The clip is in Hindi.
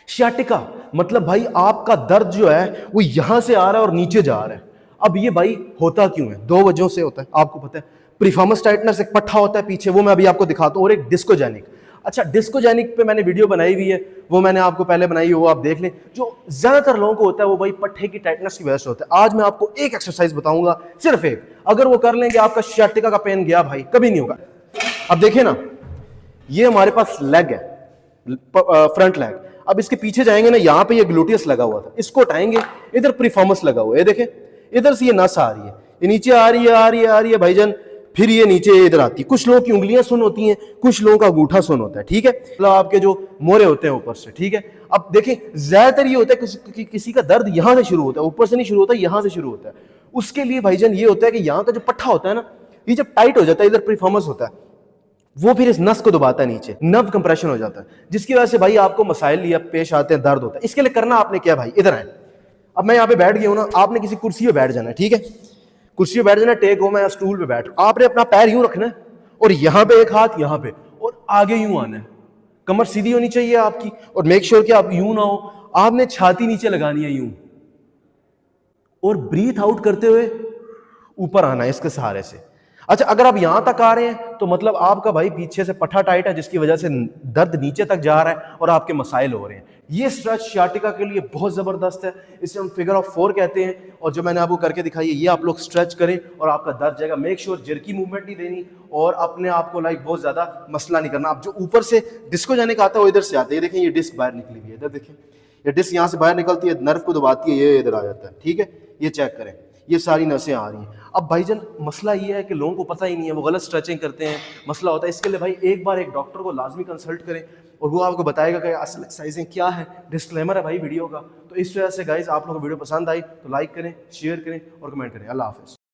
शियाटिका मतलब भाई आपका दर्द जो है वो यहां से आ रहा है और नीचे जा रहा है। अब ये भाई होता क्यों है? दो वजहों से होता है, आपको पता है। प्रीफामस टाइटनस एक पट्टा होता है पीछे, वो मैं अभी आपको दिखाता हूं, और एक डिस्कोजेनिक। अच्छा, डिस्कोजेनिक पे मैंने वीडियो बनाई हुई है, वो मैंने आपको पहले बनाई है, वो आप देख लें। जो ज्यादातर लोगों को होता है वो भाई पट्टे की टाइटनस की वजह से होता है। आज मैं आपको एक एक्सरसाइज बताऊंगा, सिर्फ एक, अगर वो कर लेंगे आपका शियाटिका का पेन गया भाई, कभी नहीं होगा। अब देखिए ना, ये हमारे पास लेग है, फ्रंट लेग। अब इसके पीछे जाएंगे ना, यहां पे ये ग्लूटियस लगा हुआ था, इसको उठाएंगे, इधर प्रीफॉर्मस लगा हुआ है, देखें इधर से ये नस आ रही है, ये नीचे आ रही है, आ रही है, आ रही है भाईजान, फिर ये नीचे इधर आती है। कुछ लोगों की उंगलियां सुन होती हैं, कुछ लोगों का अंगूठा सुन होता है, ठीक है, मतलब आपके जो मोरे होते हैं ऊपर से, ठीक है। अब देखें, ज्यादातर ये होता है किसी का दर्द यहां से शुरू होता है, ऊपर से नहीं शुरू होता, यहां से शुरू होता है। उसके लिए भाईजान ये होता है कि यहाँ का जो पट्टा होता है ना, ये जब टाइट हो जाता है, इधर प्रीफॉर्मस होता है, वो फिर इस नस को दबाता है नीचे, नर्व कंप्रेशन हो जाता है, जिसकी वजह से भाई आपको मसाइल या पेश आते हैं, दर्द होता है। इसके लिए करना आपने क्या भाई, इधर आए। अब मैं यहाँ पे बैठ गया हूं ना, आपने किसी कुर्सी पे बैठ जाना है, ठीक है, कुर्सी पे बैठ जाना, टेक हो, मैं स्टूल पे बैठ, आपने अपना पैर यूं रखना है और यहां पे एक हाथ यहां पे, और आगे यूं आना है, कमर सीधी होनी चाहिए आपकी, और मेक श्योर कि आप यूं ना हो, आपने छाती नीचे लगानी है यूं, और ब्रीथ आउट करते हुए ऊपर आना है इसके सहारे से। अच्छा, अगर आप यहां तक आ रहे हैं तो मतलब आपका भाई पीछे से पट्टा टाइट है, जिसकी वजह से दर्द नीचे तक जा रहा है और आपके मसाइल हो रहे हैं। ये स्ट्रेच शियाटिका के लिए बहुत जबरदस्त है, इसे हम फिगर ऑफ 4 कहते हैं, और जो मैंने आपको करके दिखाई है, ये आप लोग स्ट्रेच करें और आपका दर्द जाएगा। मेक श्योर जर्की मूवमेंट नहीं देनी, और अपने आप को लाइक बहुत ज्यादा मसला नहीं करना। आप जो ऊपर से डिस्को जाने का आता है वो इधर से आता है, ये देखें, ये डिस्क बाहर निकली हुई है, इधर देखें, ये डिस्क यहाँ से बाहर निकलती है, नर्व को दबाती है, ये इधर आ जाता है, ठीक है, ये चेक करें, ये सारी नसें आ रही हैं। अब भाईजान मसला ये है कि लोगों को पता ही नहीं है, वो गलत स्ट्रेचिंग करते हैं, मसला होता है। इसके लिए भाई एक बार एक डॉक्टर को लाजमी कंसल्ट करें, और वो आपको बताएगा कि असल एक्सरसाइजें क्या है। डिस्क्लेमर है भाई वीडियो का। तो इस वजह से गाइज, आप लोगों को वीडियो पसंद आई तो लाइक करें, शेयर करें और कमेंट करें। अल्लाह हाफिज़।